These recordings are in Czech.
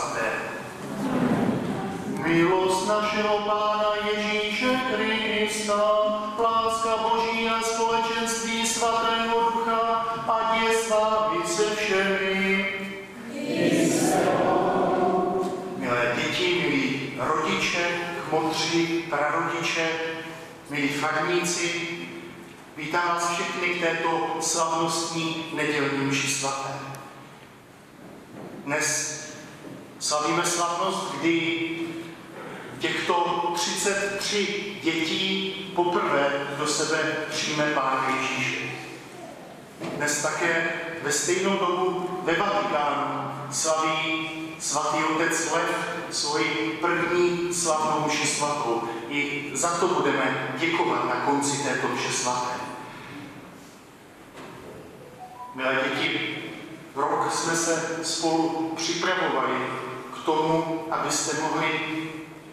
svaté. Milost našeho Pána Ježíše Krista, láska Boží a společenství svatého Ducha, ať je s vámi se všemi. Milé děti, milí rodiče, kmotři, prarodiče, milí farníci, vítám vás všechny k této slavnostní nedělní mši svaté. Dnes slavíme slavnost, kdy těchto 33 dětí poprvé do sebe přijme Pána Ježíše. Dnes také ve stejnou dobu ve Vatikánu slaví svatý otec Lev svoji první slavnou mši svatou. I za to budeme děkovat na konci této mše svaté. Milé děti, rok jsme se spolu připravovali k tomu, abyste mohli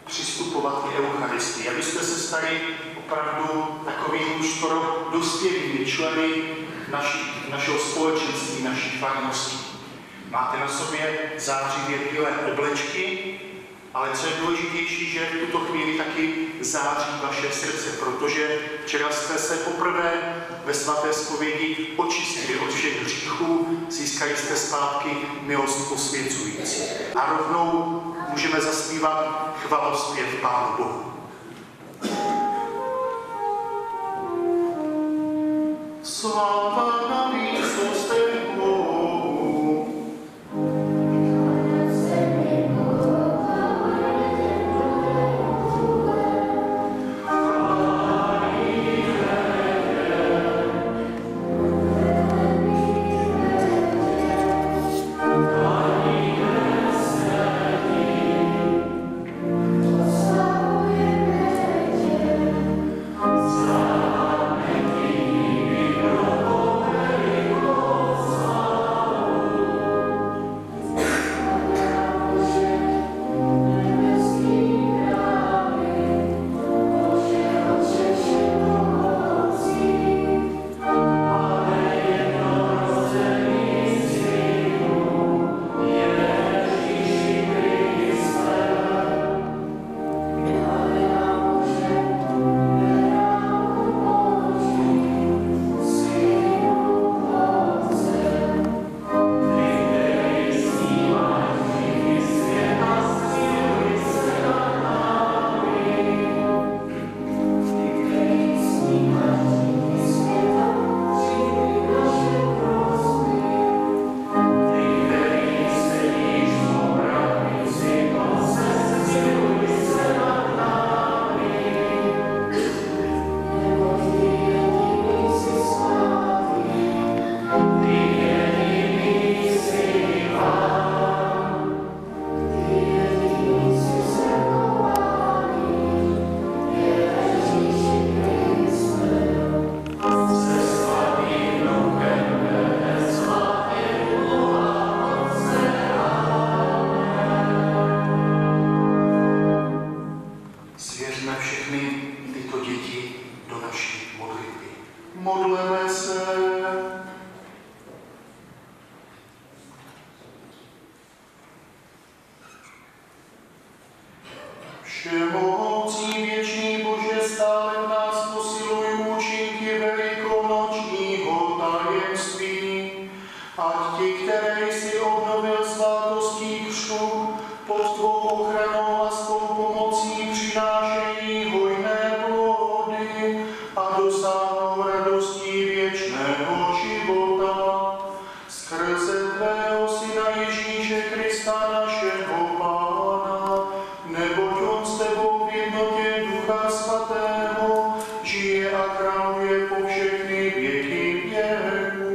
přistupovat k Eucharistii, abyste se stali opravdu takovými už skoro dospělými členy našeho společenství, naší farnosti. Máte na sobě zářivě bílé oblečky, ale co je důležitější, že v tuto chvíli taky září vaše srdce, protože včera jste se poprvé ve svaté zpovědi očistili od všech hříchů, získali jste zpátky milost posvěcující. A rovnou můžeme zaspívat chvalospěv Pánu Bohu. Sláva na výsostech Bohu. Modleme se. Všemohoucí věčný Bože, stále v nás posiluj účinky velikonočního tajemství, ať ti, které jsi obnovil svátostí křtu, pod tvou ochranou a svou pomocí přinášejí hojné plody a dosáhnou radostí věčného života. Skrze tvého Syna Ježíše Krista, našeho Pána, neboť on s tebou v jednotě Ducha Svatého žije a králuje po všechny věky věků.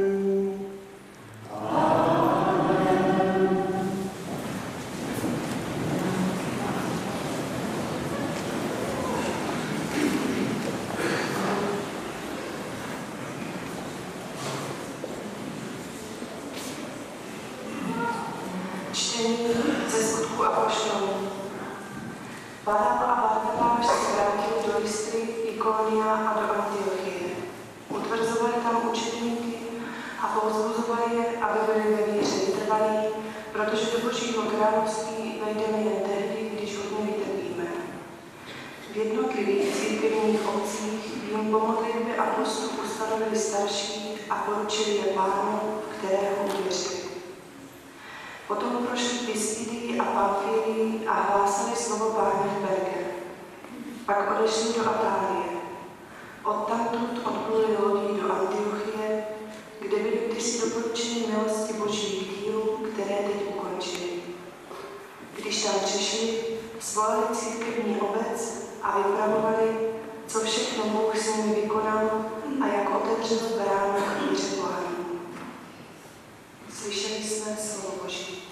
Čtení ze Skutků apoštolů. Pavel a Barnabáš se vrátili do Lystry, Ikonia a do Antiochie. Utvrzovali tam učedníky a povzbuzovali je, aby byli ve víře vytrvalí, protože do Božího království najdeme jen tehdy, když hodně vytrpíme. V jednotlivých církevních obcích jim po modlitbě a postu ustanovili starší a poručili je Pánu, kterého uvěřili. Potom prošli Pisidii a Pamfylii a hlásali slovo Páně v Perge. Pak odešli do Atálie. Odtamtud odpluli lodí do Antiochie, kde byli kdysi doporučeni milosti Boží k dílu, které teď ukončili. Když tam přišli, svolali církevní obec a vypravovali, co všechno Bůh s nimi vykonal a jak otevřel bránu k víře pohanů. Slyšeli jsme slovo Boží.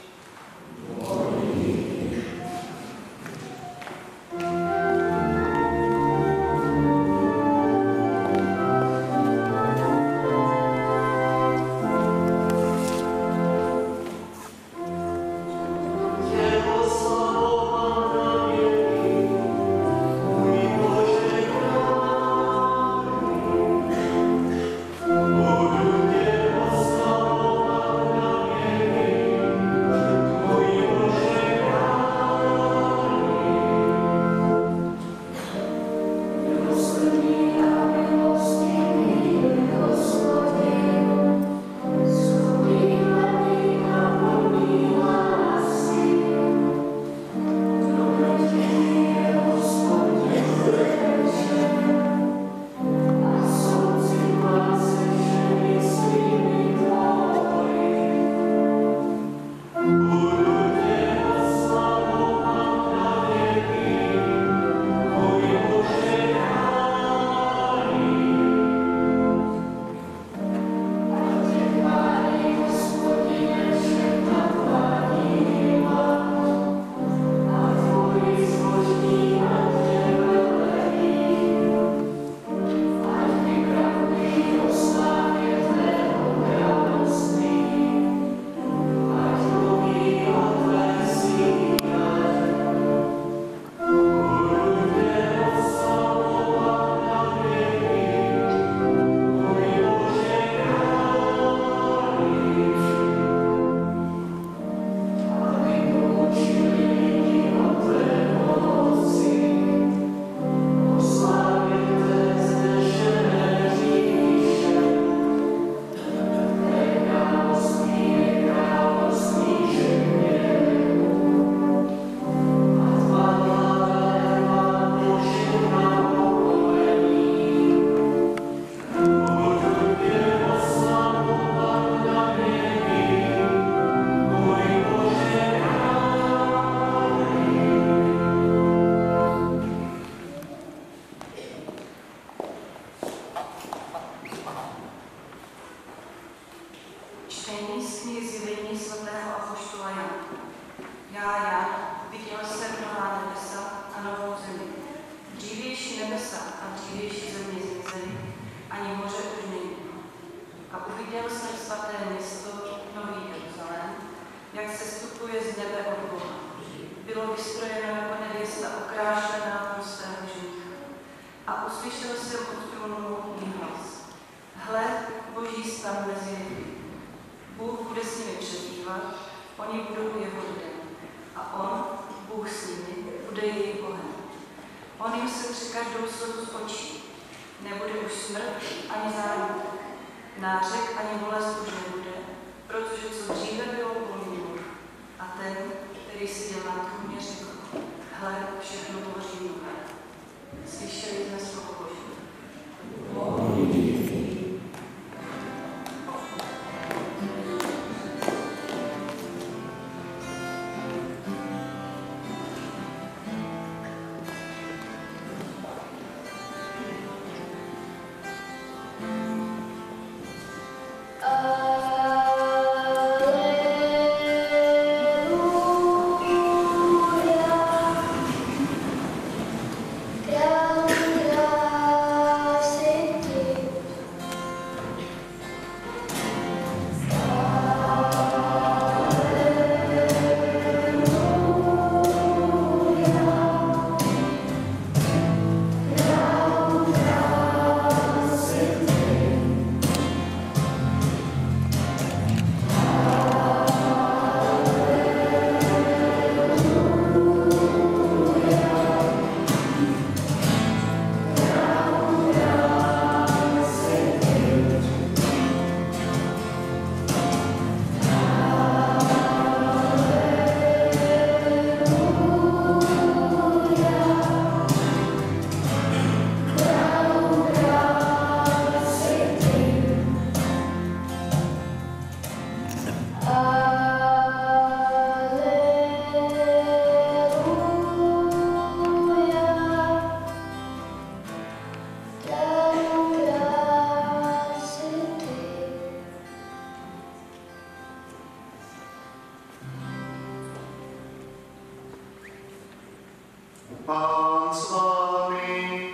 Pán s vámi.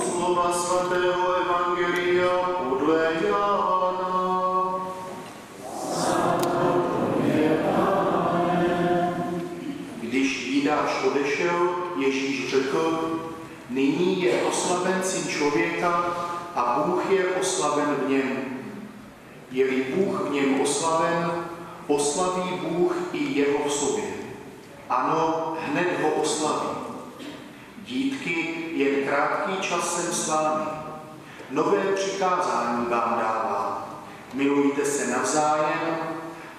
Slova svatého evangelia podle Jana. Když Jidáš odešel, Ježíš řekl: nyní je oslaven Syn člověka a Bůh je oslaven v něm. Je-li Bůh v něm oslaven, oslaví Bůh i jeho v sobě. Ano, hned ho oslaví. Dítky, jen krátký čas jsem s vámi. Nové přikázání vám dávám. Milujte se navzájem,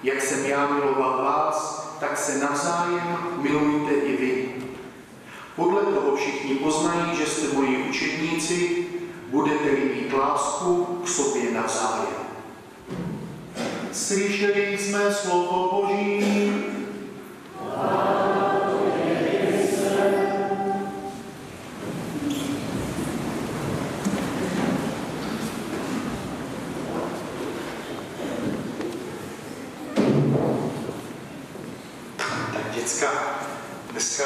jak jsem já miloval vás, tak se navzájem milujte i vy. Podle toho všichni poznají, že jste moji učedníci, budete-li mít lásku k sobě navzájem. Slyšeli jsme slovo Boží. Tak děcka, dneska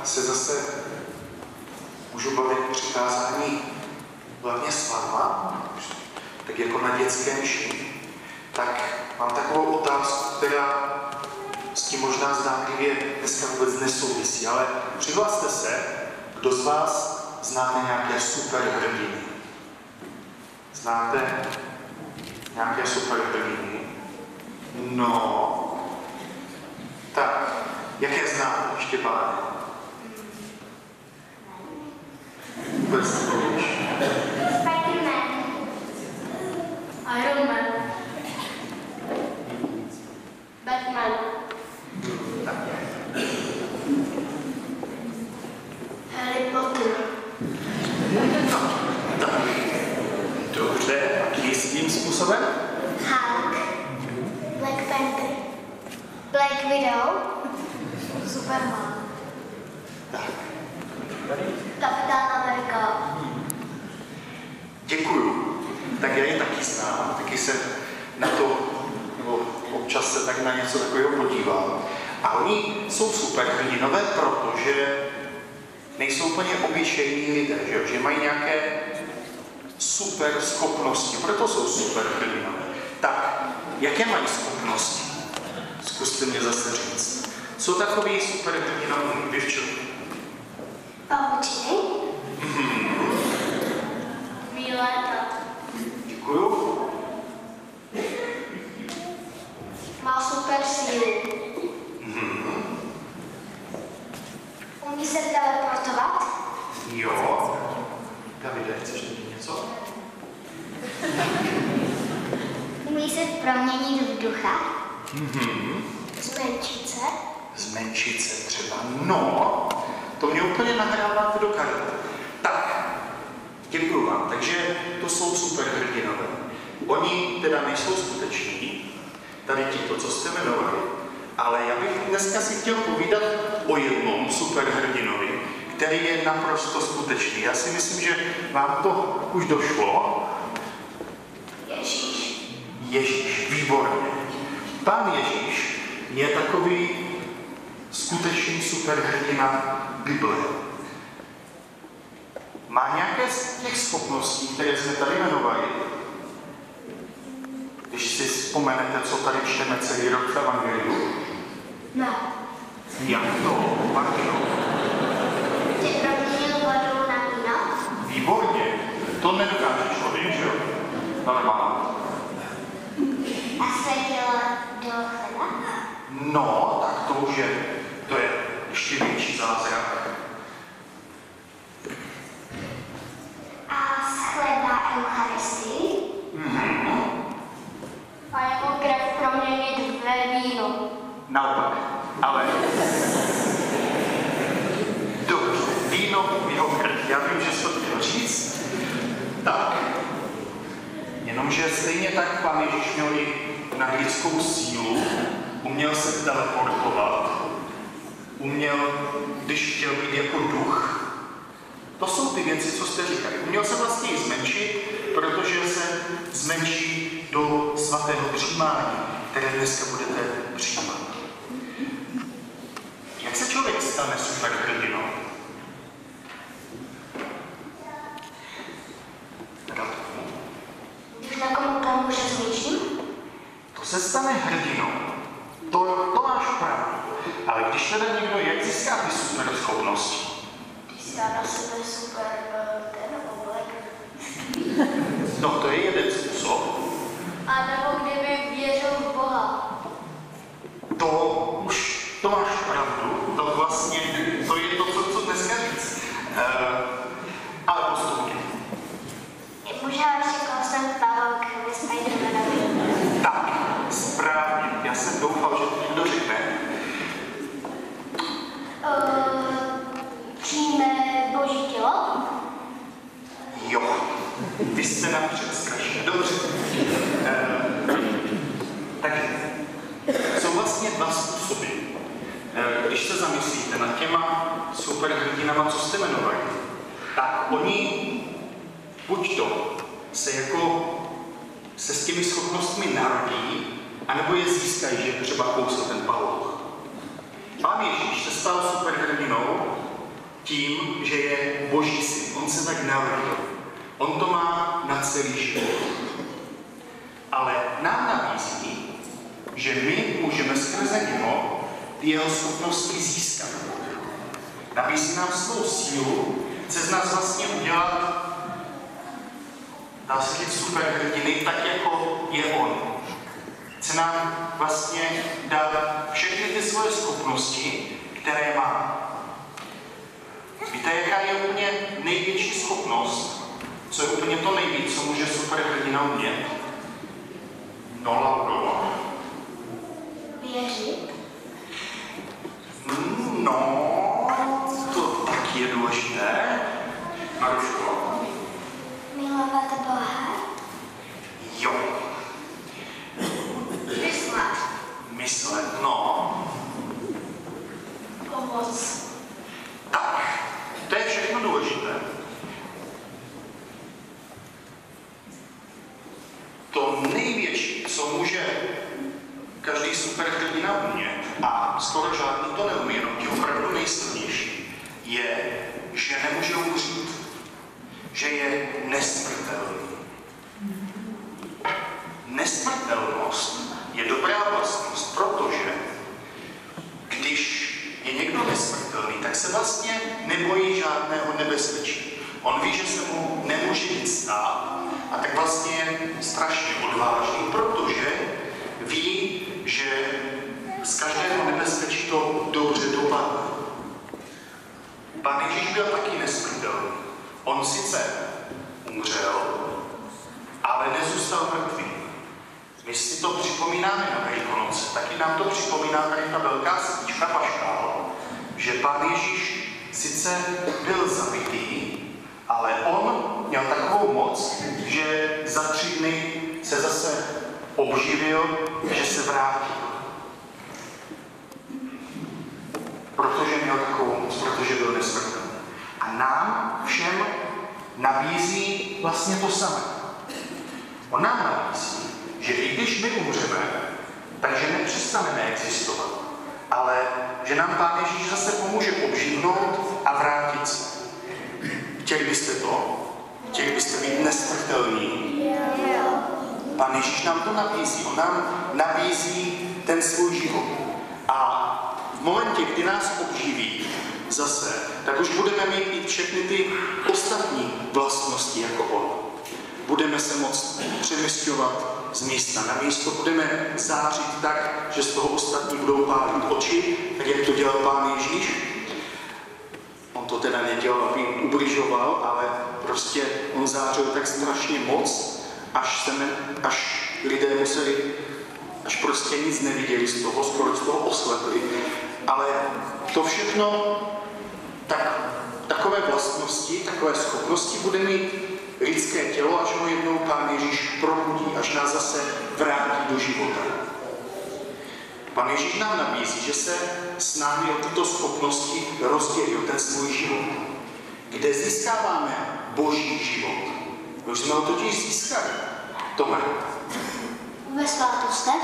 se zase můžu bavit přikázání hlavně s váma, tak jako na dětské myšlení. Tak mám takovou otázku, která s tím možná zdánlivě dneska vůbec nesouvisí, ale přihlaste se, kdo z vás znáte nějaké superhrdiny. Znáte nějaké superhrdiny? No, tak, jaké znáte, Štěpáne? Vůbec nevíš. Spider-Man. Iron Man. Batman. Harry Potter. Tak, dobře, a jistým způsobem? Hulk. Black Panther. Black Widow. Superman. Kapitán Amerika. Děkuju. Tak já je taky znám, taky se na to, nebo občas se tak na něco takového podívám. A oni jsou superhrdinové, protože nejsou úplně obyčejní lidé, že mají nějaké super schopnosti, proto jsou superhrdinové. Tak, jaké mají schopnosti? Zkuste mě zase říct. Co takový superhrdina umí, děvčata? Pavučiny. Umí létat. Děkuju. Má super sílu. Umí se teleportovat. Jo. Davide, chceš říct něco? Umí se proměnit v ducha. Zmenšit se. Zmenšit se třeba. No, to mě úplně nahráváte do karet. Tak, děkuju vám. Takže to jsou superhrdinové. Oni teda nejsou skuteční, tady to, co jste jmenovali, ale já bych dneska si chtěl povídat o jednom superhrdinovi, který je naprosto skutečný. Já si myslím, že vám to už došlo. Ježíš. Ježíš, výborně. Pán Ježíš je takový skutečný superhrdina Bible. Má nějaké z těch schopností, které jsme tady jmenovali. Když si vzpomenete, co tady čteme celý rok v Evangeliu. Ne. Jak to? Pardon. Ty proměnil vodu na víno. Výborně. To nedokáže člověk, že jo? Ale má. A světil do chleba. No, tak to už je, to je ještě větší zázrak. A z chleba Eucharistii. A jako krev proměnit ve víno. Naopak, ale dobře, víno v jeho krev. Já vím, že jsi to chtěl říct. Tak, jenomže stejně tak Pán Ježíš měl i nadlidskou sílu, uměl se teleportovat, uměl, když chtěl být jako duch. To jsou ty věci, co jste říkali. Uměl se vlastně i zmenšit, protože se zmenší do svatého přijímání, které dneska budete přijímat. Jak se člověk když teda někdo, jak získá ty super schopnosti? Když dá na sebe super ten oblek. No to je jeden způsob. A nebo kdyby věřil v Boha. To máš pravdu, to vlastně, to je to, co dneska říct. Ale postupně. Možná ještě kousem Pavel ve Spider-Manovi. Tak, správně. Já jsem doufal, že to někdo řekne. Přijme Boží tělo? Jo, vy jste napřed strašně dobře. Takže jsou vlastně dva způsoby. Když se zamyslíte nad těma superhrdinama, co jste jmenovali, tak oni buď to se s těmi schopnostmi narodí, anebo je získají, že třeba kousl ten pavouch. Pán Ježíš se stal superhrdinou tím, že je Boží syn. On se tak narodil. On to má na celý život. Ale nám nabízí, že my můžeme skrze něho ty jeho schopnosti získat. Nabízí nám svou sílu, chce z nás vlastně udělat, dá se říct, superhrdiny, tak jako je on. Chce nám vlastně dát všechny ty svoje schopnosti, které má. Víte, jaká je úplně největší schopnost? Co je úplně to nejvíc, co může superhrdina umět? No, Lauro. Věřit? No, to taky je důležité. Maruško. Milovat Boha? Jo. Myslet, no. Pomoc. Tak, to je všechno důležité. To největší, co může každý superhrdina umět, a skoro žádný to neumí, jenom ti opravdu nejsilnější, je, že nemůže umřít, že je nesmrtelný. Nesmrtelnost je dobrá vlastnost, protože když je někdo nesmrtelný, tak se vlastně nebojí žádného nebezpečí. On ví, že se mu nemůže nic stát, a tak vlastně je strašně odvážný, protože ví, že z každého nebezpečí to dobře dopadne. Pán Ježíš byl taky nesmrtelný. On sice umřel, ale nezůstal mrtvý. My si to připomínáme na Velikonoce, taky nám to připomíná tady ta velká svíčka Paškál, že Pán Ježíš sice byl zabitý, ale on měl takovou moc, že za 3 dny se zase obživil, že se vrátil. Protože měl takovou moc, protože byl nesmrtelný. A nám všem nabízí vlastně to samé. On nám nabízí, že i když my umřeme, takže nepřestaneme existovat, ale že nám Pán Ježíš zase pomůže obživnout a vrátit se. Chtěli byste to? Chtěli byste být nesmrtelní? Pán Ježíš nám to nabízí. On nám nabízí ten svůj život. A v momentě, kdy nás obživí zase, tak už budeme mít i všechny ty ostatní vlastnosti jako on. Budeme se moct přemysťovat z místa na místo, budeme zářit tak, že z toho ostatní budou pálit oči, tak jak to dělal Pán Ježíš. On to teda nedělal, aby ubližoval, ale prostě on zářil tak strašně moc, až lidé museli, až prostě nic neviděli z toho, skoro z toho oslepli. Ale to všechno, takové vlastnosti, takové schopnosti bude mít lidské tělo, až ho jednou Pán Ježíš probudí, až nás zase vrátí do života. Pán Ježíš nám nabízí, že se s námi o tyto schopnosti rozdělí, o ten svůj život. Kde získáváme Boží život? My už jsme ho totiž získali. Tome. Ve svátostech?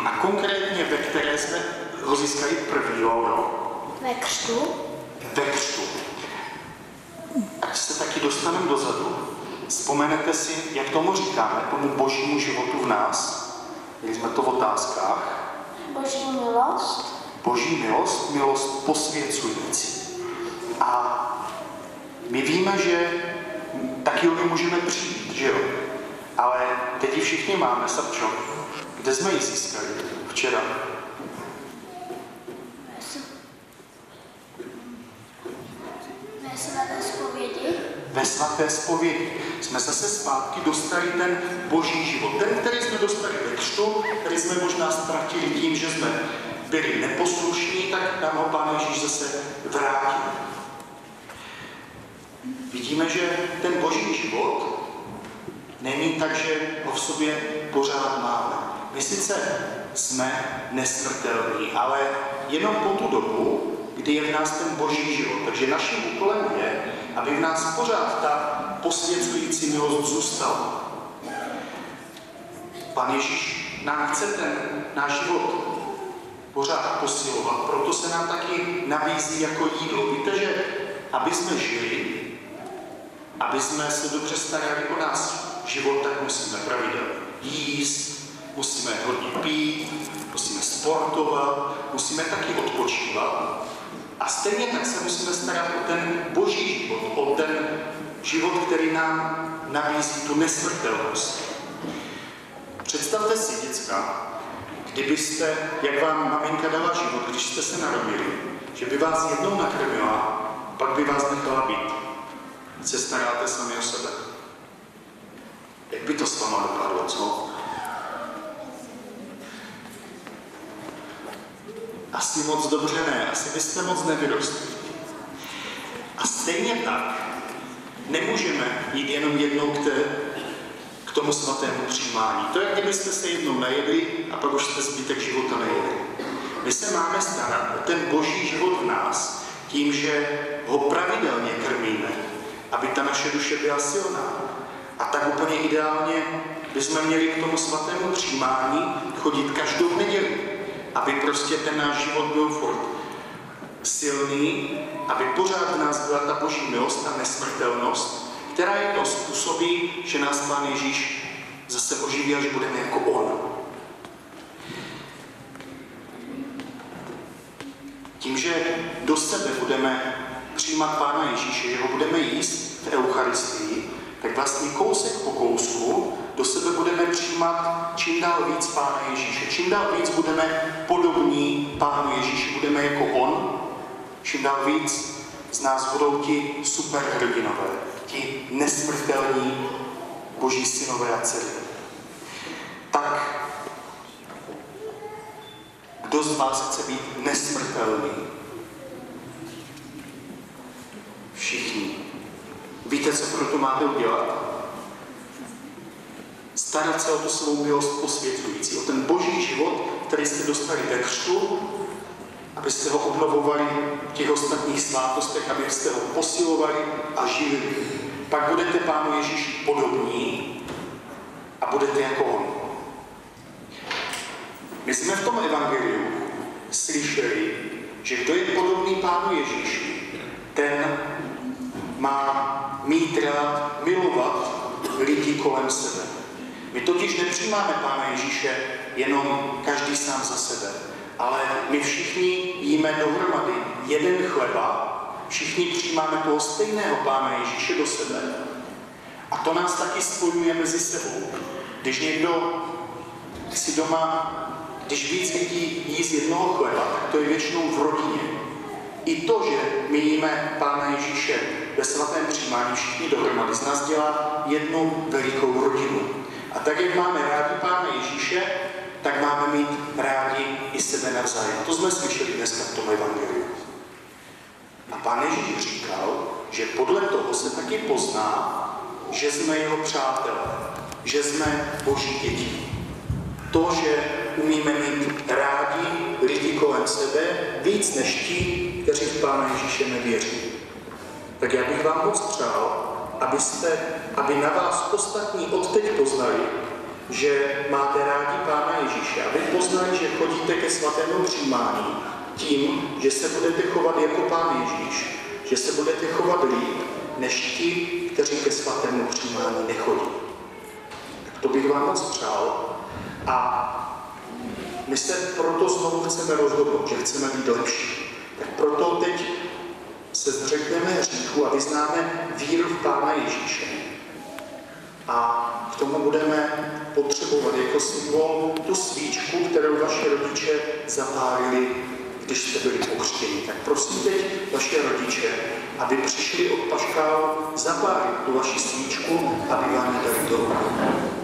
A konkrétně ve které jsme ho získali první, Lauro? Ve křtu? Ve křtu. Ať se taky dostaneme dozadu. Vzpomenete si, jak tomu říkáme, tomu Božímu životu v nás? Měli jsme to v otázkách. Boží milost? Boží milost, milost posvěcující. A my víme, že taky ji můžeme přijít, že jo? Ale teď ji všichni máme, Sabčo. Kde jsme ji získali včera? Ve svaté zpovědi. Ve svaté zpovědi jsme zase zpátky dostali ten Boží život. Ten, který jsme dostali ve křtu, který jsme možná ztratili tím, že jsme byli neposlušní, tak nám ho Pán Ježíš zase vrátil. Vidíme, že ten Boží život není tak, že ho v sobě pořád máme. My sice jsme nesmrtelní, ale jenom po tu dobu, kdy je v nás ten Boží život. Takže naším úkolem je, aby v nás pořád ta posvěcující milost zůstala. Pán Ježíš nám chce ten náš život pořád posilovat, proto se nám taky nabízí jako jídlo. Víte, že aby jsme žili, aby jsme se dobře starali o nás život, tak musíme pravidelně jíst, musíme hodně pít, musíme sportovat, musíme taky odpočívat. A stejně tak se musíme starat o ten Boží život, o ten život, který nám nabízí tu nesmrtelnost. Představte si, děcka, kdybyste, jak vám maminka dala život, když jste se narodili, že by vás jednou nakrmila, pak by vás nechala být. Se staráte sami o sebe. Jak by to s váma dopadlo, co? Asi moc dobře ne, asi byste moc nevyrostli. A stejně tak nemůžeme jít jenom jednou k tomu svatému přijímání. To je, kdybyste se jednou najedli a pak už jste zbytek života nejedli. My se máme starat o ten Boží život v nás tím, že ho pravidelně krmíme, aby ta naše duše byla silná. A tak úplně ideálně bychom měli k tomu svatému přijímání chodit každou neděli, aby prostě ten náš život byl furt silný, aby pořád v nás byla ta Boží milost a nesmrtelnost, která jednou způsobí, že nás Pán Ježíš zase oživí, až budeme jako On. Tím, že do sebe budeme přijímat Pána Ježíše, že ho budeme jíst v Eucharistii, tak vlastně kousek po kousku do sebe budeme přijímat čím dál víc Pána Ježíše. Čím dál víc budeme podobní Pánu Ježíši, budeme jako On, čím dál víc z nás budou ti superhrdinové, ti nesmrtelní Boží synové a dcery. Tak kdo z vás chce být nesmrtelný? Všichni. Víte, co pro to máte udělat? Starat se o tu svou milost posvěcující, o ten Boží život, který jste dostali ve křtu, abyste ho obnovovali v těch ostatních svátostech, abyste ho posilovali a žili. Pak budete Pánu Ježíši podobní a budete jako On. My jsme v tom evangeliu slyšeli, že kdo je podobný Pánu Ježíši, ten má mít rád, milovat lidi kolem sebe. My totiž nepřijímáme Pána Ježíše jenom každý sám za sebe, ale my všichni jíme dohromady jeden chleba, všichni přijímáme toho stejného Pána Ježíše do sebe. A to nás taky spojuje mezi sebou. Když někdo si doma, když víc lidí jí z jednoho chleba, tak to je většinou v rodině. I to, že my jíme Pána Ježíše ve svatém přijímání všichni dohromady, z nás dělá jednu velikou rodinu. A tak, jak máme rádi Pána Ježíše, tak máme mít rádi i sebe navzájem. To jsme slyšeli dneska v tom evangeliu. A Pán Ježíš říkal, že podle toho se taky pozná, že jsme jeho přátelé, že jsme Boží děti. To, že umíme mít rádi lidi kolem sebe víc než ti, kteří v Pána Ježíše nevěří. Tak já bych vám moc přál, aby na vás ostatní odteď poznali, že máte rádi Pána Ježíše, aby poznali, že chodíte ke svatému přijímání tím, že se budete chovat jako Pán Ježíš, že se budete chovat líp, než ti, kteří ke svatému přijímání nechodí. Tak to bych vám moc přál. A My se proto znovu chceme rozhodnout, že chceme být lepší. Tak proto teď se zřekneme hříchu a vyznáme víru v Pána Ježíše. A k tomu budeme potřebovat jako symbol tu svíčku, kterou vaši rodiče zapálili, když jste byli pokřtěni. Tak prosím teď vaše rodiče, aby přišli od paškálu zapálit tu vaši svíčku, aby vám ji dali do ruky.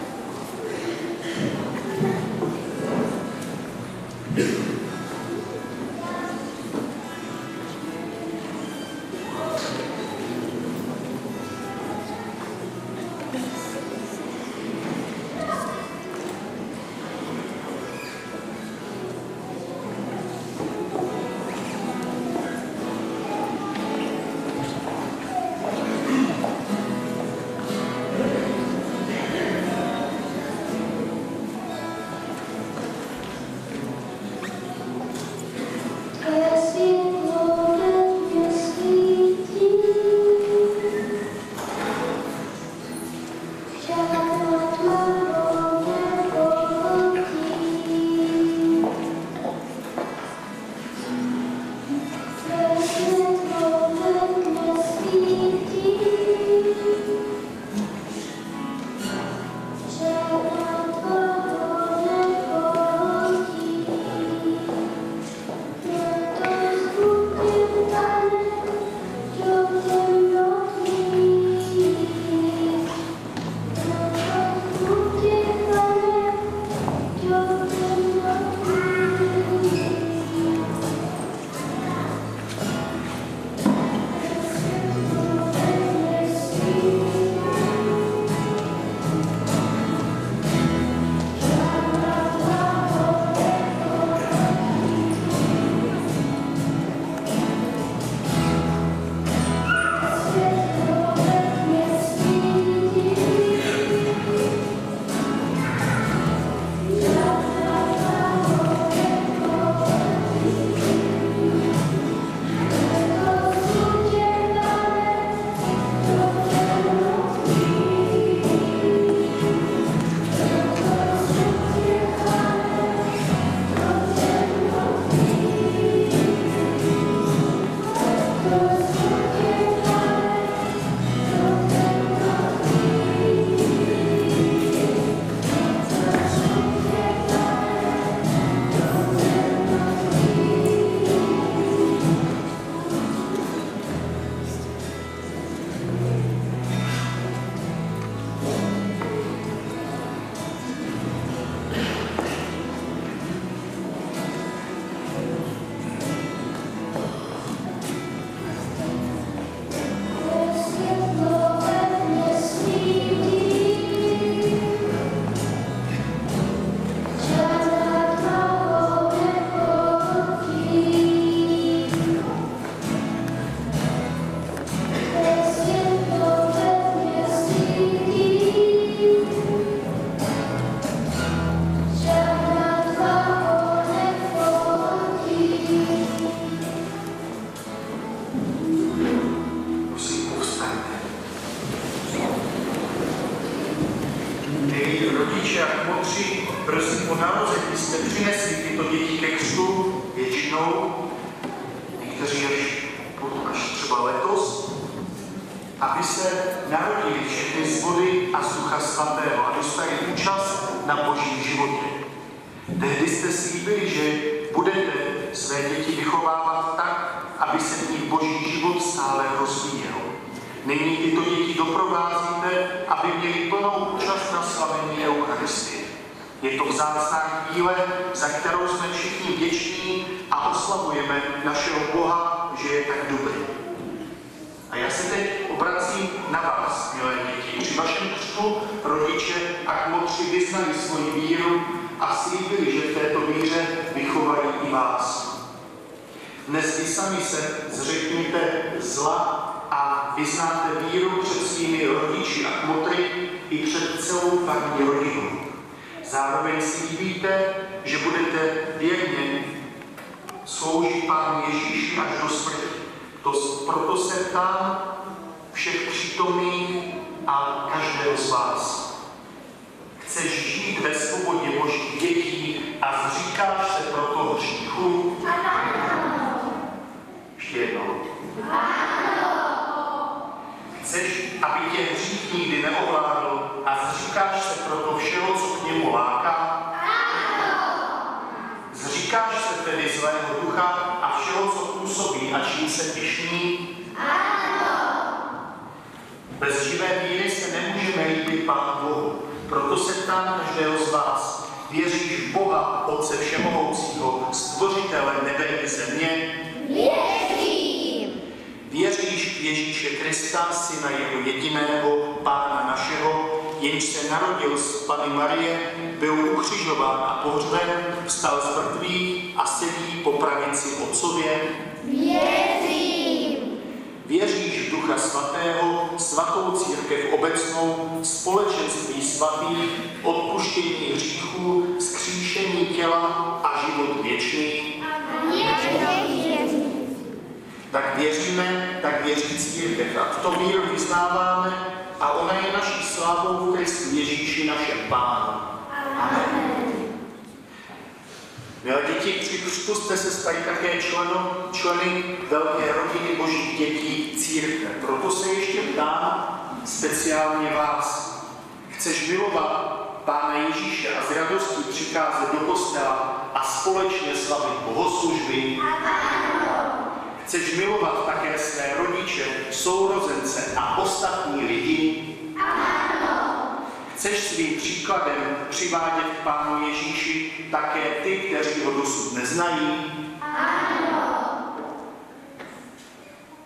rodiče a kmotři brzy po narození jste přinesli tyto děti ke křtu většinou, někteří až třeba letos, aby se narodili všechny z vody a z Ducha Svatého a dostali účast na Božím životě. Tehdy jste slíbili, že budete své děti vychovávat tak, aby se v nich Boží život stále rozvíjel. Nyní tyto děti doprovázíte, aby měli plnou účast na slavení Eucharistie. Je to vzácná chvíle, za kterou jsme všichni vděční a oslavujeme našeho Boha, že je tak dobrý. A já se teď obracím na vás, milé děti. Při vašem křtu rodiče a kmotři vyznali svoji víru a slíbili, že v této víře vychovají i vás. Dnes vy sami se zřekněte zla a vyznáte víru před svými rodiči a kmotry i před celou farní rodinu. Zároveň slíbíte, že budete věrně sloužit Pánu Ježíši až do smrti. Proto se ptám všech přítomných a každého z vás. Chceš žít ve svobodě Božích dětí a zříkáš se pro toho hříchu? Ještě jednou. Chceš, aby tě hřích nikdy neovládl a zříkáš se proto všeho, co k němu láká? Zříkáš se tedy zlého ducha a všeho, co působí a čím se pyšní? Bez živé víry se nemůžeme líbit Pánu Bohu. Proto se ptám každého z vás. Věříš v Boha, Otce Všemohoucího, Stvořitele nebe i země? Věřím. Věříš v Ježíše Krista, Syna jeho jediného, Pána našeho, jenž se narodil z Panny Marie, byl ukřižován a pohřben, vstal z mrtvých a sedí po pravici Otcově? Věřím. Věříš v Ducha Svatého, svatou církev obecnou, společenství svatých, odpuštění hříchů, vzkříšení těla a život věčný? Tak věříme, tak věří církev. A tuto víru vyznáváme a ona je naší slávou v Kristu Ježíši, našem Pánu. Amen. Milé děti, při křtu jste se stali také členy velké rodiny Božích dětí církve. Proto se ještě ptám speciálně vás. Chceš milovat Pána Ježíše a z radostí přicházet do kostela a společně slavit bohoslužby? Chceš milovat také své rodiče, sourozence a ostatní lidi? Chceš svým příkladem přivádět k Pánu Ježíši také ty, kteří ho dosud neznají?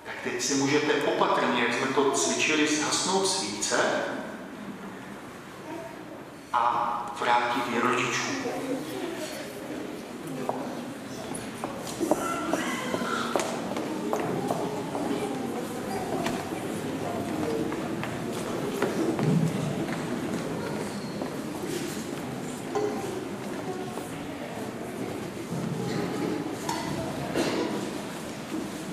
Tak teď si můžete opatrně, jak jsme to cvičili, zhasnout svíce a vrátit je rodičům.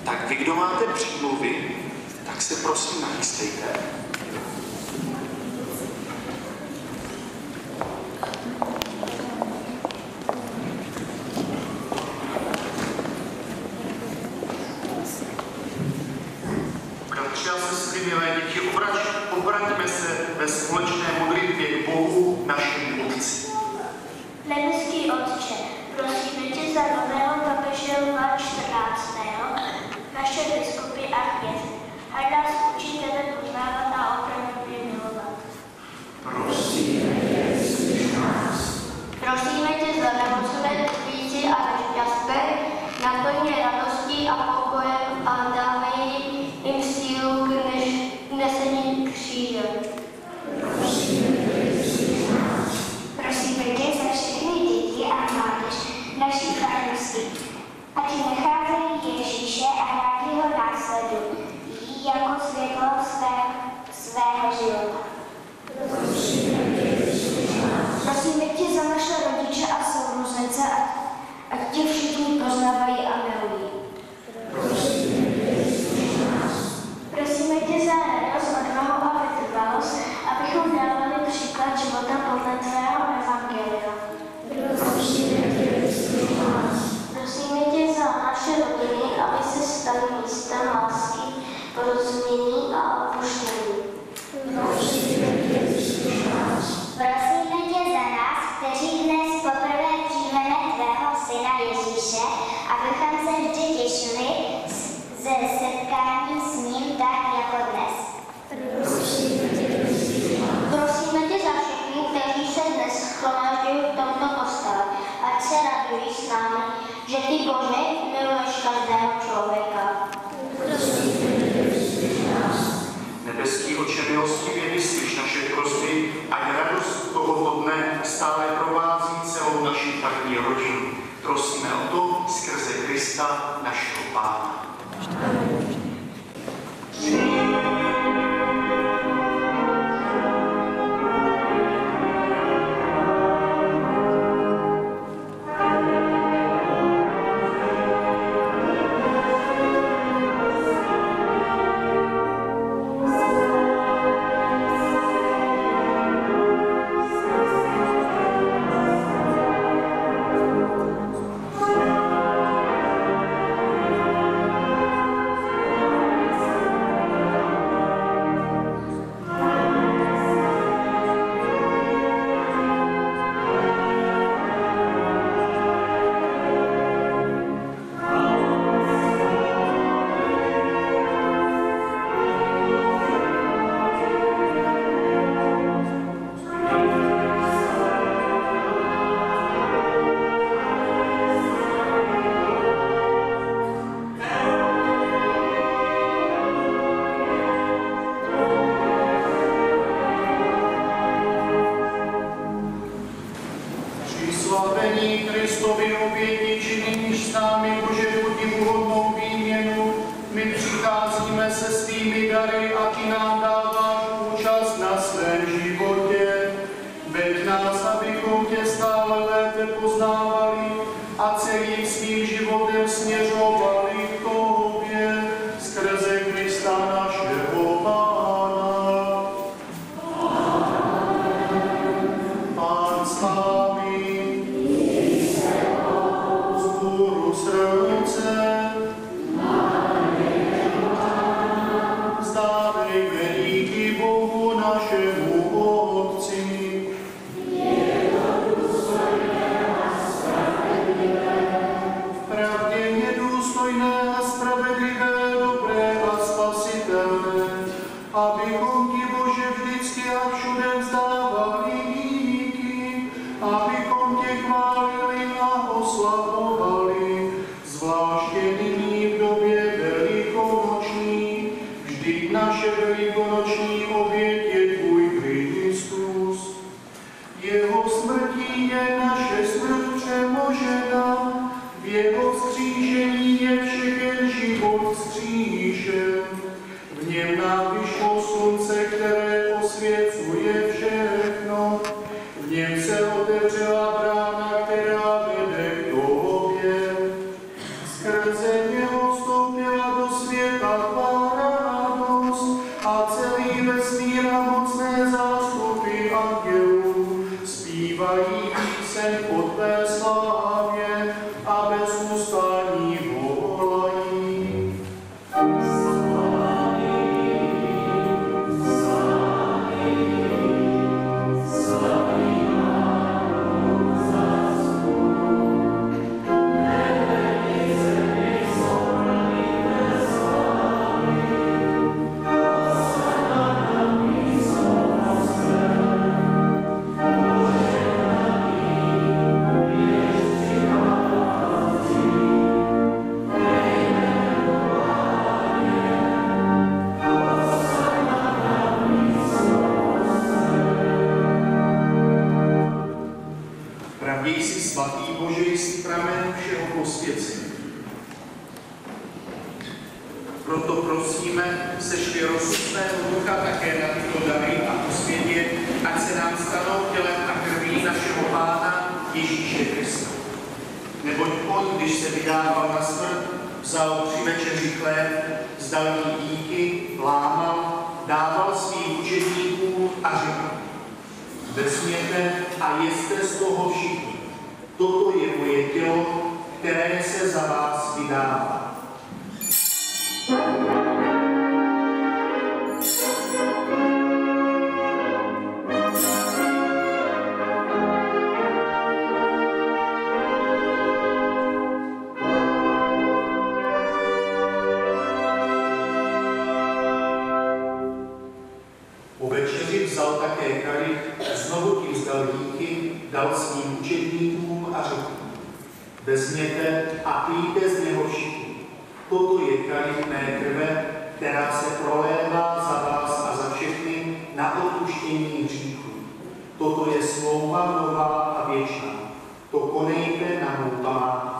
Tak vy, kdo máte přímluvy, tak se prosím nachystejte. Bratři a sestry, milé děti, obraťme se ve společné modlitbě k Bohu, našemu Otci. Nebeský Otče, prosíme tě za nového papeže Lva 14. naše biskupy a kněze. Ať nás učí tebe poznávat a opravdově milovat. Prosíme tě za nemocné, trpící a nešťastné, naplň je radostí a pokojem a dávej jim sílu k nesení kříže. Prosíme tě za všechny děti a mládež naší farnosti, ať necházejí Ježíše a rádi ho následují jako světlo svého života. Prosíme tě za naše rodiče a sourozence, ať tě všichni poznávají a milují. Prosíme tě za radost, odvahu a vytrvalost, abychom dávali příklad života podle tvého evangelia. Prosíme tě za naše rodiny, aby se staly místem lásky, porozumění a opuštění. Prosíme tě za nás, kteří dnes poprvé přijmeme tvého syna Ježíše, abychom se vždy těšili ze setkání s ním tak jako dnes. Prosíme tě za všechny, kteří se dnes shromažďují v tomto kostele, ať se radují s námi, že ty, Bože, miluješ každého člověka. Nebeský Otče milostivě, vyslyš naše prosby, ať radost tohoto dne stále provází celou naši farní rodinu. Prosíme o to skrze Krista, našeho Pána. nyní v době velikonoční, vždyť naše velikonoční oběť je tvůj Kristus. Jeho smrtí je naše smrt přemožena, v jeho vzkříšení je všechen život vzkříšen. V něm nám vyšlo slunce, které osvěcuje všechno. V něm se otevřela brána, která vede k tobě. Skrze něho vstoupila do světa tvá radost a celý vesmír a mocné zástupy andělů zpívají píseň o tvé slávě a bez ustání volají. Pravději si svatý Bože, jsi pramen všeho posvěcení. Proto prosíme, sešli rozsudného ducha také na tyto dary a posvětě, ať se nám stanou tělem a krví našeho Pána Ježíše Krista. Neboť on, když se vydával na smrt, vzal při večeři chléb, vzdal jí díky, lámal, dával svým učedníkům a řekl: vezměte a jeste z toho všichni. Toto je moje tělo, které se za vás vydává. Po večeři vzal také kalich, znovu tím vzdal díky, dal svým učedníkům a řekl: vezměte a pijte z něho všichni. Toto je kalich mé krve, která se prolévá za vás a za všechny na odpuštění hříchů. Toto je smlouva nová a věčná. To konejte na mou památku.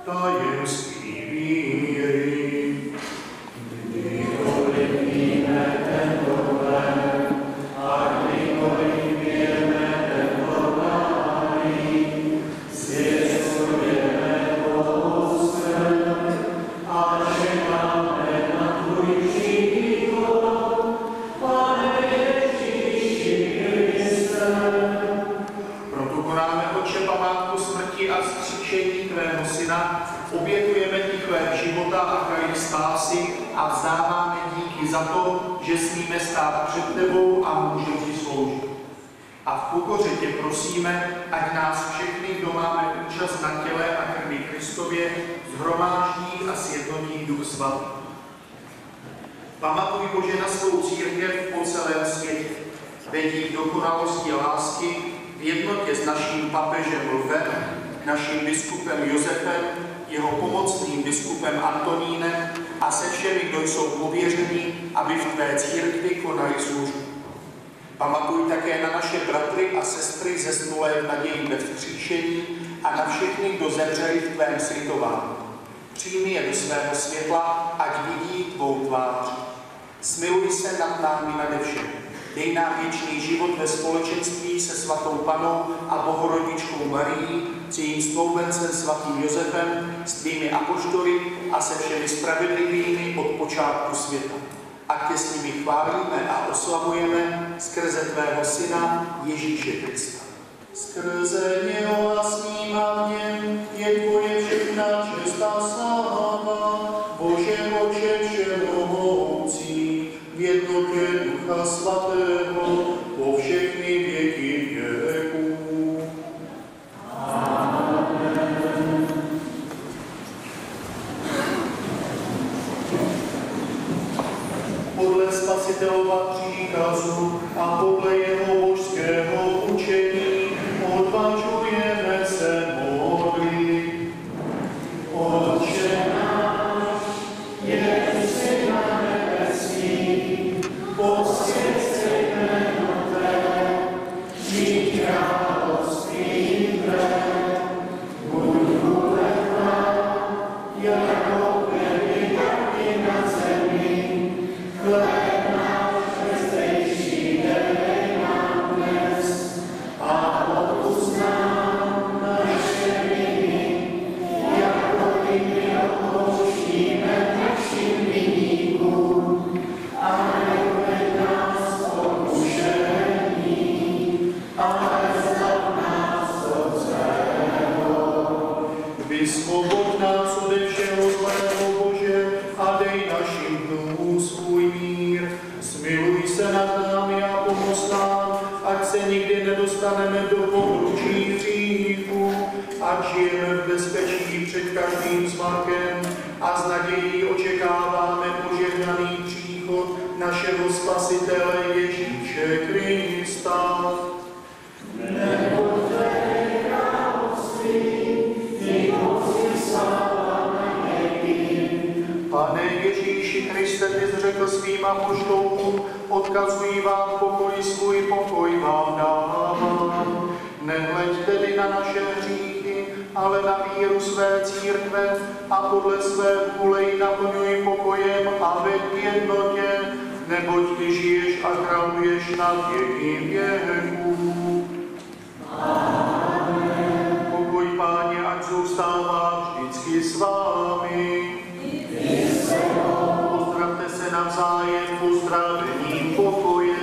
Tajemství víry. Kdykoliv víme tento den, a kdykoliv pijeme tento nápoj, zvěstujeme tvou smrt a čekáme na tvůj příchod, Pane Ježíši Kriste. Proto konáme, Otče, památku smrti a vzkříšení tvého Syna, obětujeme ti chléb života a kalich spásy a vzdáváme díky za to, že smíme stát před tebou a můžeme ti sloužit. A v pokoře tě prosíme, ať nás všechny, kdo máme účast na těle a krvi Kristově, shromáždí a sjednotí Duch Svatý. Pamatuj, Bože, na svou církev po celém světě. Vedí k dokonalosti lásky v jednotě s naším papežem Lvem, naším biskupem Josefem, jeho pomocným biskupem Antonínem a se všemi, kdo jsou pověření, aby v tvé církvi konali službu. Pamatuj také na naše bratry a sestry zesnulé v naději ve vzkříšení a na všechny, kdo zemřeli v tvém slitování. Přijmi je do svého světla, ať vidí tvou tvář. Smiluj se nad námi nade všemi. Dej nám věčný život ve společenství se svatou Pannou a Bohorodičkou Marií, s jejím stoupencem svatým Josefem, s tvými apoštoly a se všemi spravedlivými od počátku světa. A tě s nimi chválíme a oslavujeme skrze tvého Syna Ježíše Krista. Skrze něho a s ním a v něm je tvoje všechna čest a sláva, Bože Otče všemohoucí, v jednotě Ducha Svatého, po všechny věky věků. Podle Spasitelova příkazu a podle jeho božského učení odvažujeme se modlit. Otče náš, jsi na nebesích, posvěť se jméno tvé, přijď království tvé, buď vůle tvá, jako v nebi, tak i na zemi. Chléb náš zdejší dej nám dnes a odpusť nám naše viny, jako i my odpouštíme našim viníkům. A neuved nás v pokušení, ale zbav nás od zlého. Vysvoboď nás ode všeho zlého, Bože, a dej našim dnům svůj mír. Smiluj se nad námi a pomoz nám, ať se nikdy nedostaneme do poručí hříchu, ať žijeme v bezpečí před každým zmakem a s nadějí očekáváme požehnaný příchod našeho Spasitele Ježíše Krista. Neboť tvé království, ty moci sláva na věky. Pane Ježíši Kriste, ty jsi řekl svým apoštolům, odkazuji vám pokoj, svůj pokoj vám dávám. Nehleď tedy na naše hříchy, ale na víru své církve a podle své vůle ji naplňuj pokojem a veď k jednotě, neboť ty žiješ a králuješ na věky věků. Amen. Pokoj Páně, ať zůstává vždycky s vámi. Pozdravte se navzájem pozdravením pokoje.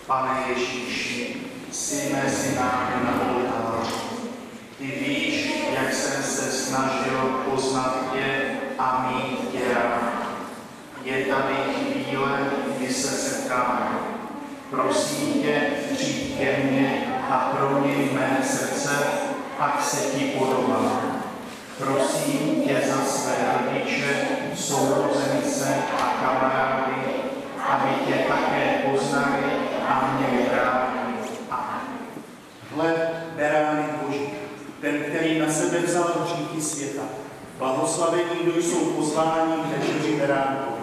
Pane Ježíši, jsi mezi námi na oltáři. Ty víš, jak jsem se snažil poznat tě a mít tě rád. Je tady chvíle, kdy se setkáme. Prosím tě, přijď ke mně a proměň mé srdce, ať se ti podobám. Prosím tě za své rodiče, sourozence a kamarády, aby tě také poznali a měli rádi. Amen. Hle, beránek Boží, ten, který na sebe vzal hříchy světa. Blahoslavení, kdo jsou pozváni k večeři beránkovi.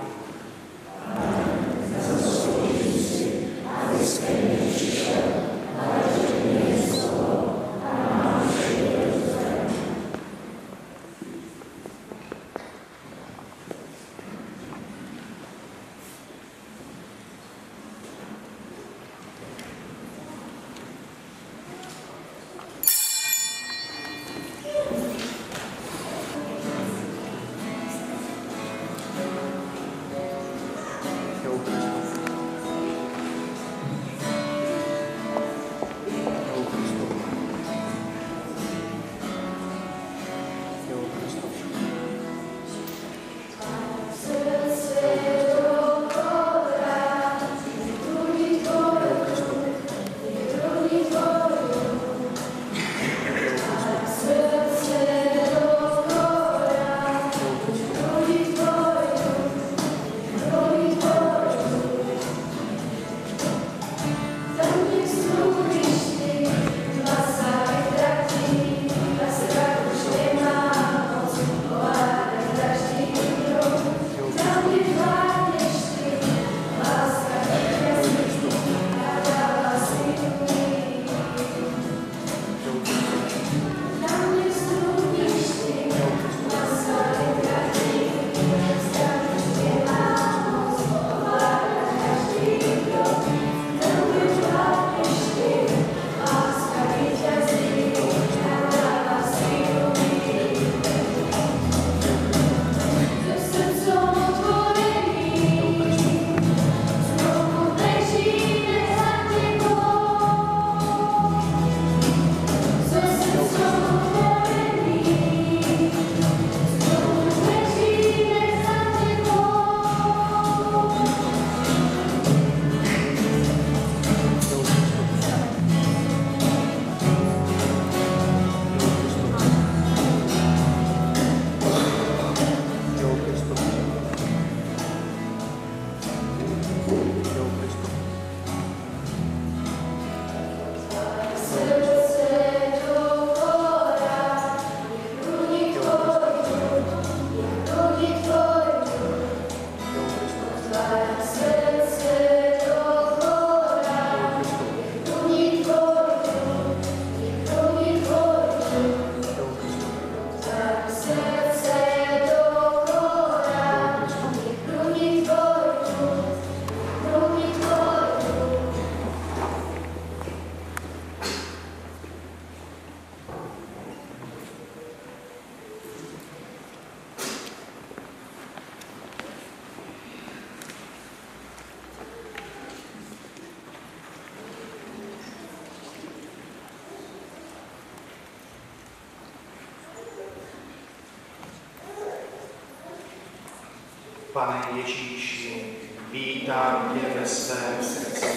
Pane Ježíši, vítám tě ve svém srdci.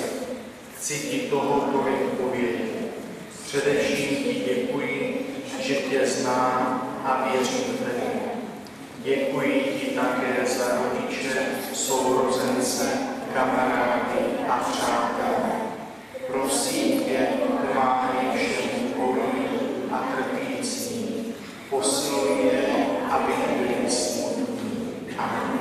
Chci ti tohoto vypovědět. Především ti děkuji, že tě znám a věřím v tebe. Děkuji ti také za rodiče, sourozence, kamarády a přátelé. Prosím tě, pomáhej všem chorým a trpícím. Posiluj je, aby nebyli smutní. Amen.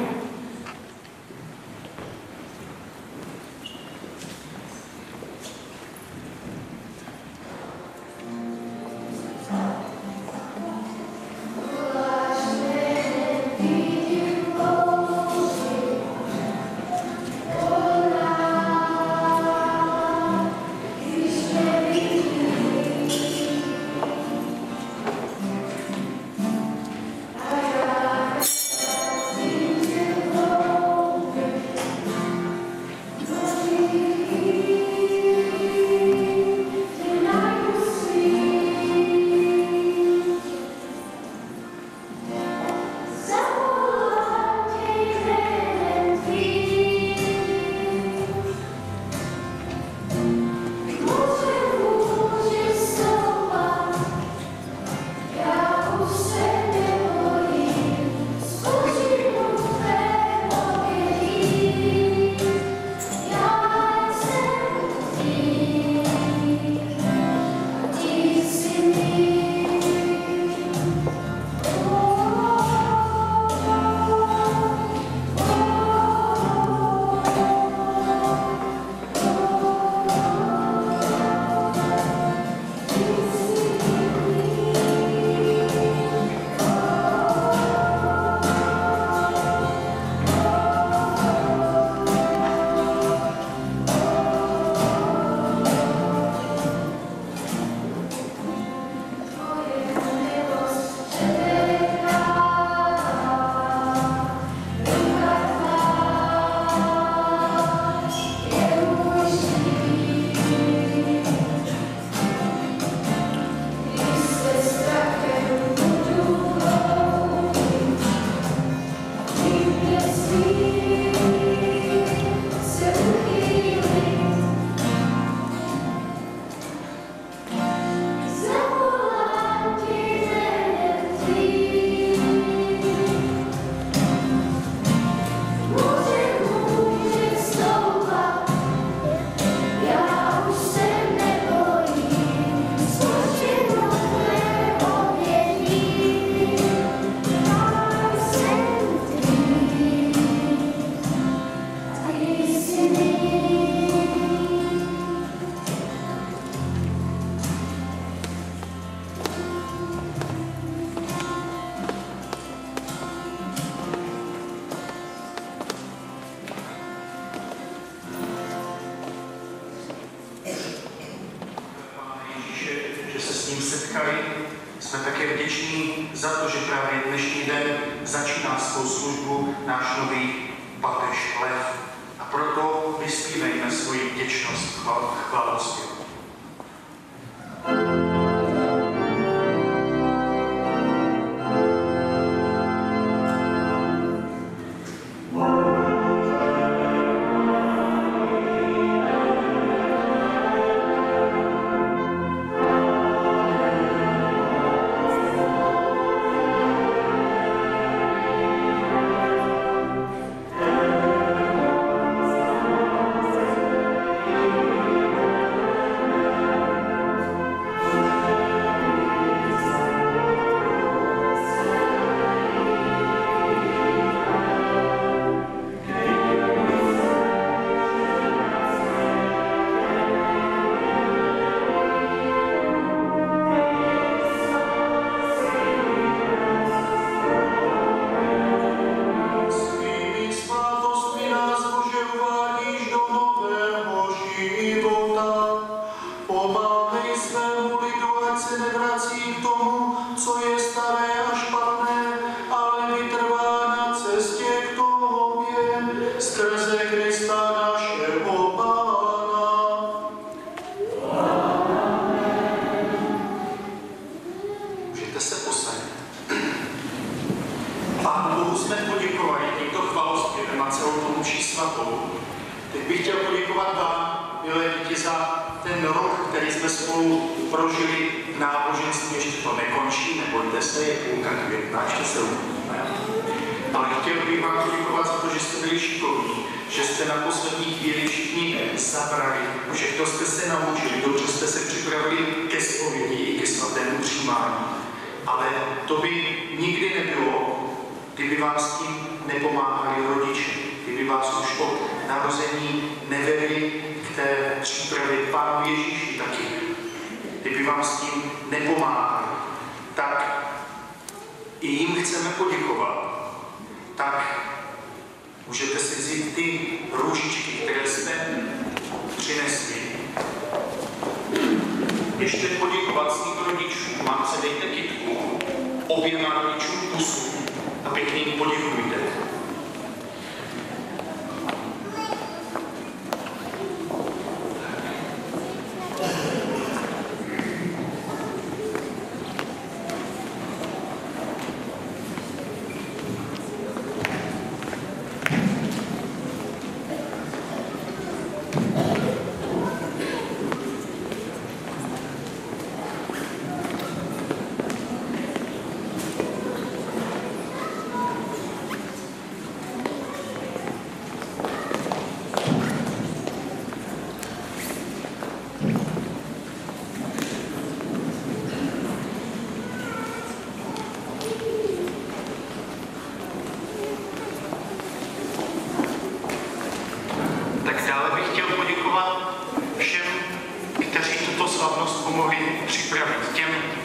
Jsme také vděční za to, že právě dnešní den začíná svou službu náš nový papež Lev. A proto vyspívejme svoji vděčnost chválospěvu. poděkovat vám, milé děti, za ten rok, který jsme spolu prožili v náboženství. Ještě to nekončí, nebojte se, je půlka května, ještě se uvidíme. Ale chtěl bych vám poděkovat za to, že jste byli šikovní, že jste na poslední chvíli všichni zabrali, všechno jste se naučili, dobře jste se připravili ke zpovědi i ke svatému přijímání. Ale to by nikdy nebylo, kdyby vás tím nepomáhali rodiče, kdyby vás už od narození nevedli k té přípravě Pánu Ježíši taky, kdyby vám s tím nepomáhali, tak i jim chceme poděkovat. Tak můžete si vzít ty růžičky, které jste přinesli. Ještě poděkovat svým rodičům. Mámce, dejte kytku, oběma rodičům pusu a pěkně jim poděkujte.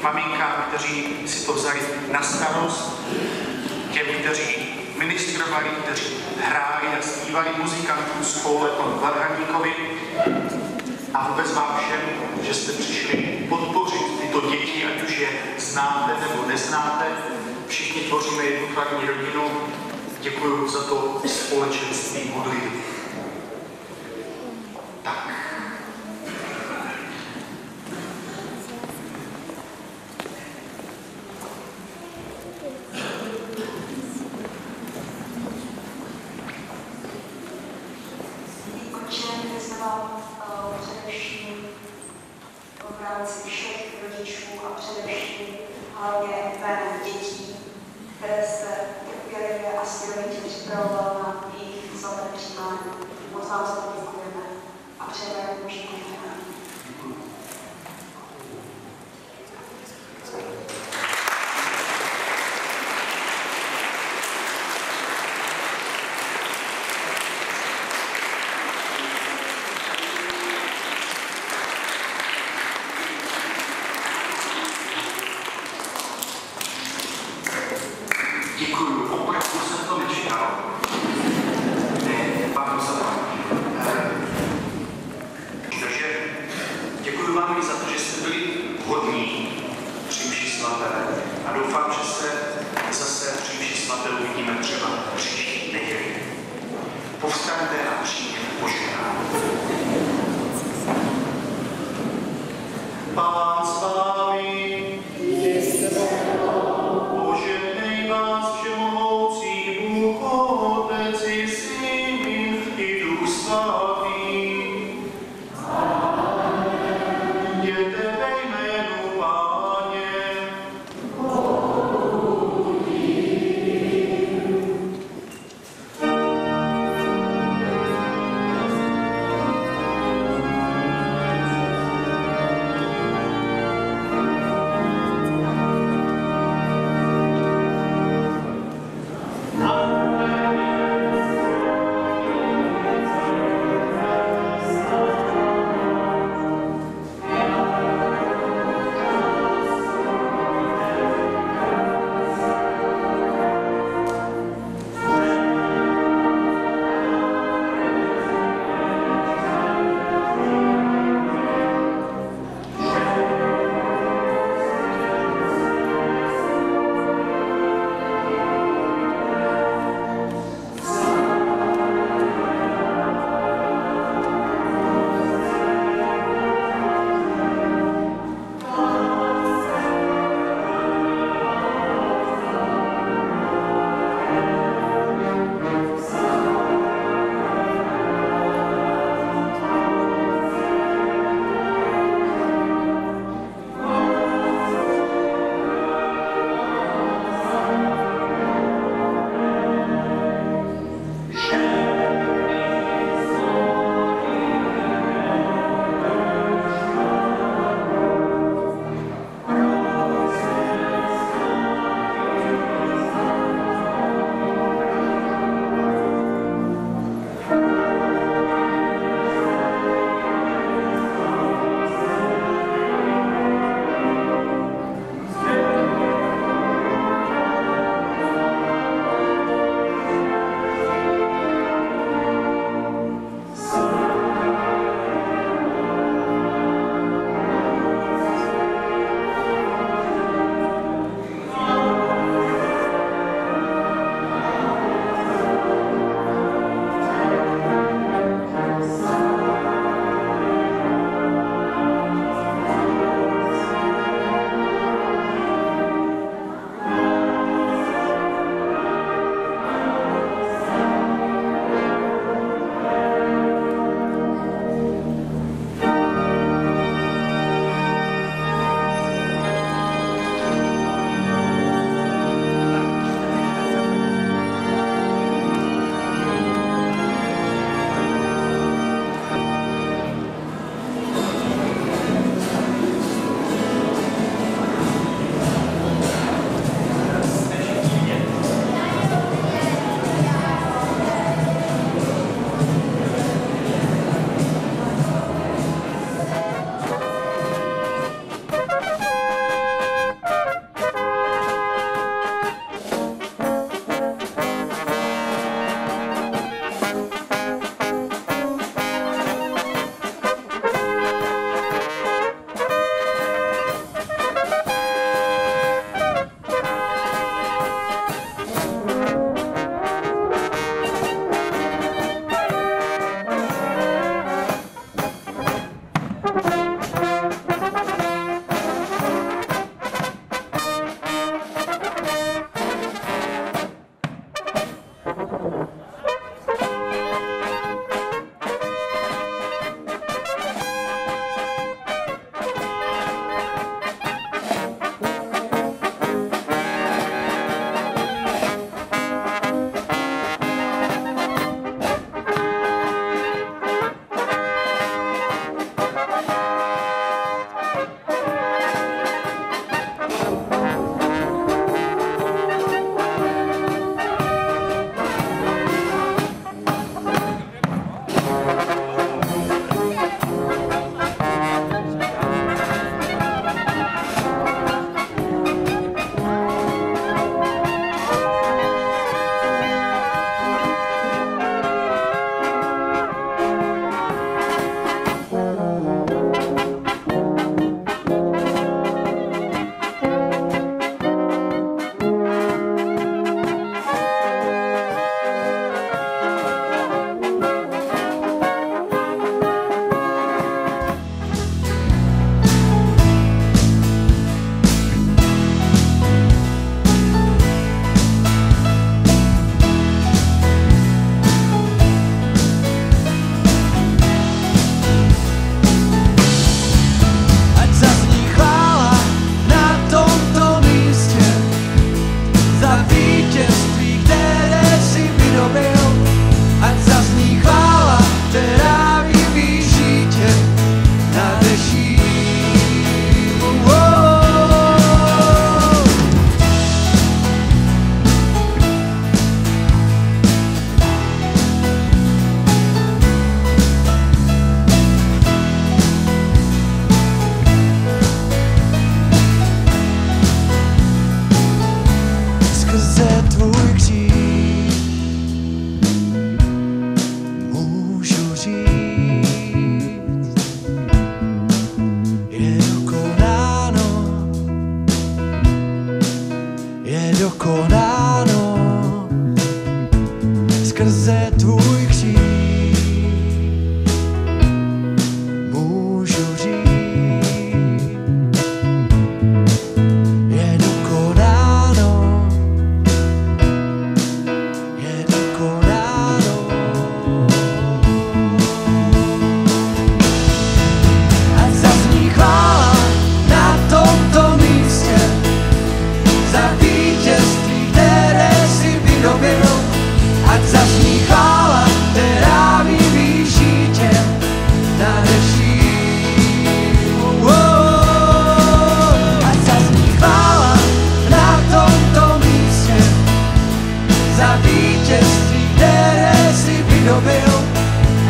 Maminkám, kteří si to vzali na starost, těm, kteří ministrovali, kteří hráli a zpívali muzikantům spolu panu Varhaníkovi a vůbec vám všem, že jste přišli podpořit tyto děti, ať už je znáte nebo neznáte. Všichni tvoříme jednu hlavní rodinu. Děkuji za to společenství modlitby. Tak. Především v rámci všech rodičů a především hlavně jménem dětí, které jste trpělivě a svědomitě připravoval na jejich svaté přijímání. Moc vám za to děkujeme a přejeme boží požehnání. Děkuju, opravdu jsem to nečekal. Vám za to. Takže děkuju vám i za to, že jste byli hodní při mši svaté a doufám, že se zase při mši svaté uvidíme třeba příští neděli. Povstaňte a přijměte požehnání. Pán s vámi, požehnej vás všemohoucí Bůh, Otec i Syn i Duch Svatý. Jděte ve jménu Páně.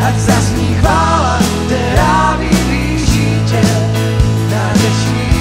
ať zazní chvála, která vyvíjí tě na deších.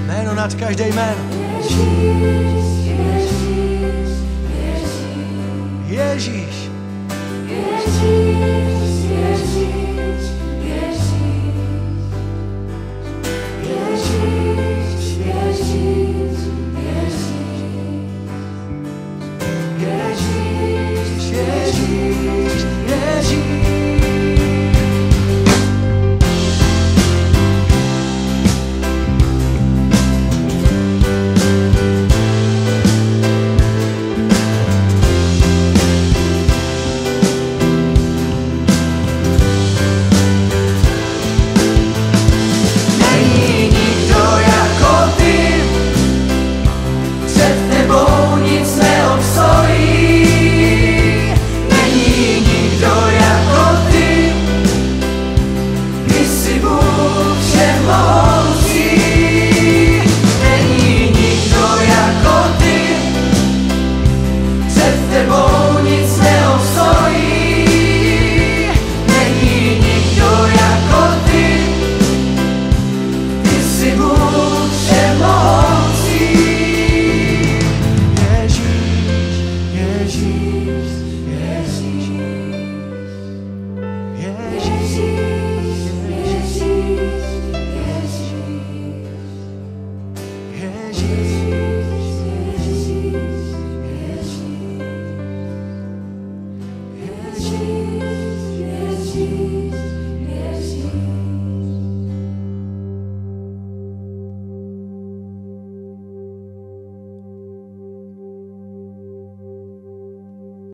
Jméno nad každé jméno. Ježíš.